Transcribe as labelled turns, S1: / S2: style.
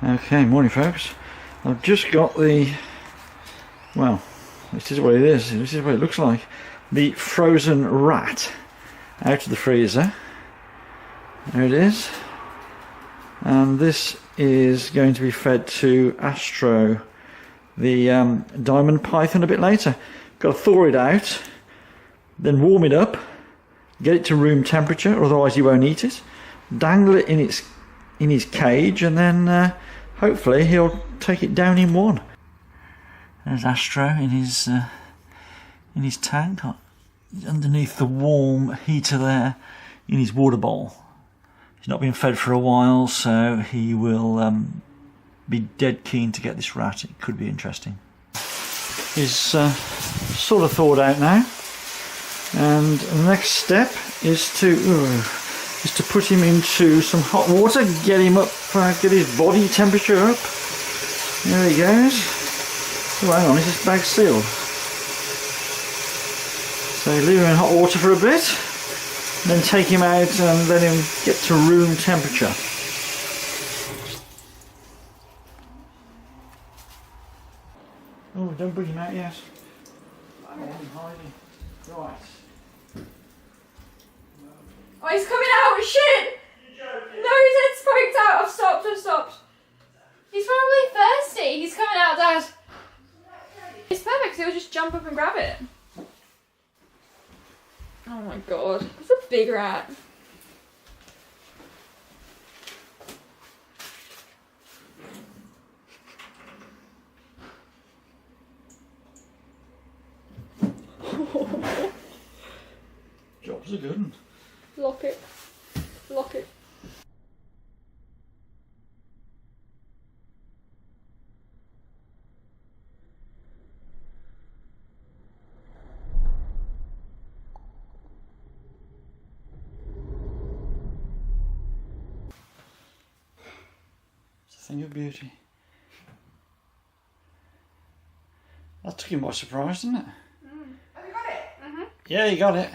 S1: Okay, morning folks. I've just got the, well, this is what it is, this is what it looks like. The frozen rat out of the freezer. There it is. And this is going to be fed to Astro, the diamond python, a bit later. Got to thaw it out, then warm it up, get it to room temperature, otherwise he won't eat it. Dangle it in his cage, and then hopefully he'll take it down in one. There's Astro in his tank, underneath the warm heater there, in his water bowl. He's not been fed for a while, so he will be dead keen to get this rat. It could be interesting. He's sort of thawed out now, and the next step is to put him into some hot water, get him up, get his body temperature up. There he goes. Oh, hang on, is this bag sealed? So leave him in hot water for a bit, then take him out and let him get to room temperature. Oh, don't bring him out yet. I want him hiding. Right.
S2: Oh, he's coming out! Shit! No, his head's poked out. I've stopped. He's probably thirsty. He's coming out, Dad. It's perfect, so he'll just jump up and grab it. Oh my god. It's a big rat.
S1: Job's a good one.
S2: Lock it. Lock it.
S1: It's a thing of beauty. That took him by surprise, didn't it?
S2: Have you got it?
S1: Yeah, you got it.